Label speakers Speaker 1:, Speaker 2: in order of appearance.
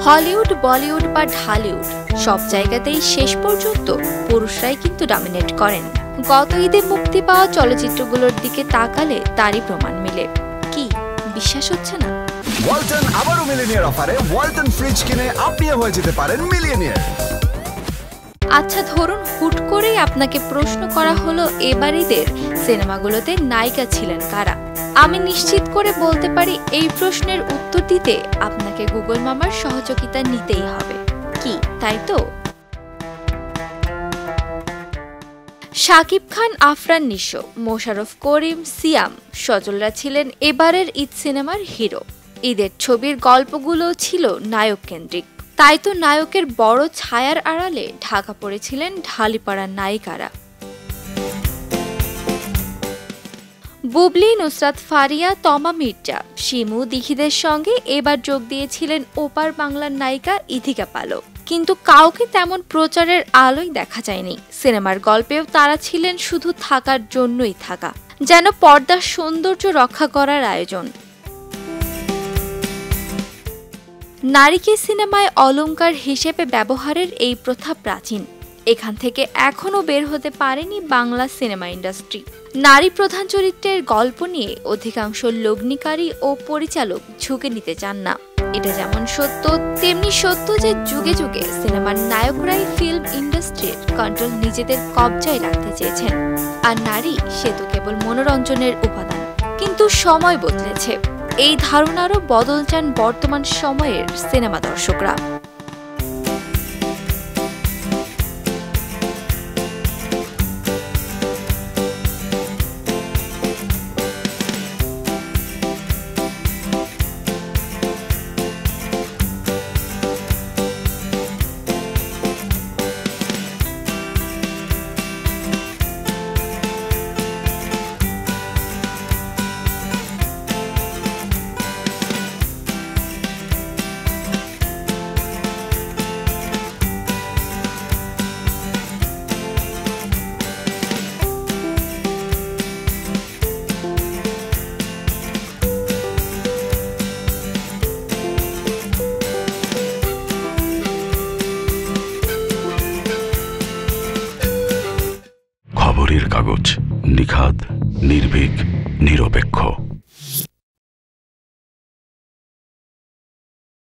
Speaker 1: Hollywood, Bollywood বা ঢালিউড সব জায়গাতেই শেষ পর্যন্ত পুরুষরাই কিন্তু ডমিনেট করেন। গত ঈদে মুক্তি পাওয়া চলচ্চিত্রগুলোর দিকে তাকালে তারই প্রমাণ মিলে। কি বিশ্বাস হচ্ছে না?
Speaker 2: ওয়ালটন আবারও মিলিয়নিয়ার অফারে ওয়ালটন ফ্রিজ কিনে আপনিও হয়ে যেতে পারেন মিলিয়নিয়ার।
Speaker 1: আচ্ছা, ধরুন হুট করেই আপনাকে প্রশ্ন করা হলো এবার ঈদের সিনেমাগুলোতে নায়িকা ছিলেন কারা। আমি নিশ্চিত করে বলতে পারি এই প্রশ্নের উত্তর দিতে আপনাকে গুগল মামার সহযোগিতা নিতেই হবে। কি তাই তো? শাকিব খান, আফরান নিশো, মোশাররফ করিম, সিয়াম, সজলরা ছিলেন এবারের ঈদ সিনেমার হিরো। ঈদের ছবির গল্পগুলো ছিল নায়ক কেন্দ্রিক, তাই তো নায়কের বড় ছায়ার আড়ালে ঢাকা পড়েছিলেন ঢালিপাড়ার নায়িকারা। বুবলি, নুসরাত ফারিয়া, তমা মির্জা, শিমু, দিঘিদের সঙ্গে এবার যোগ দিয়েছিলেন ওপার বাংলার নায়িকা ইথিকা পালক। কিন্তু কাউকে তেমন প্রচারের আলোই দেখা যায়নি। সিনেমার গল্পেও তারা ছিলেন শুধু থাকার জন্যই থাকা, যেন পর্দার সৌন্দর্য রক্ষা করার আয়োজন। নারীকে সিনেমায় অলংকার হিসেবে ব্যবহারের এই প্রথা প্রাচীন। এখান থেকে এখনও বের হতে পারেনি বাংলা সিনেমা ইন্ডাস্ট্রি। নারী প্রধান চরিত্রের গল্প নিয়ে অধিকাংশ লগ্নিকারী ও পরিচালক ঝুঁকে নিতে চান না। এটা যেমন সত্য, তেমনি সত্য যে যুগে যুগে সিনেমার নায়করাই ফিল্ম ইন্ডাস্ট্রির কন্ট্রোল নিজেদের কবজায় রাখতে চেয়েছেন, আর নারী সে তো কেবল মনোরঞ্জনের উপাদান। কিন্তু সময় বদলেছে, এই ধারণারও বদল চান বর্তমান সময়ের সিনেমা দর্শকরা।
Speaker 3: খবরের কাগজ, নিখাদ, নির্ভীক, নিরপেক্ষ।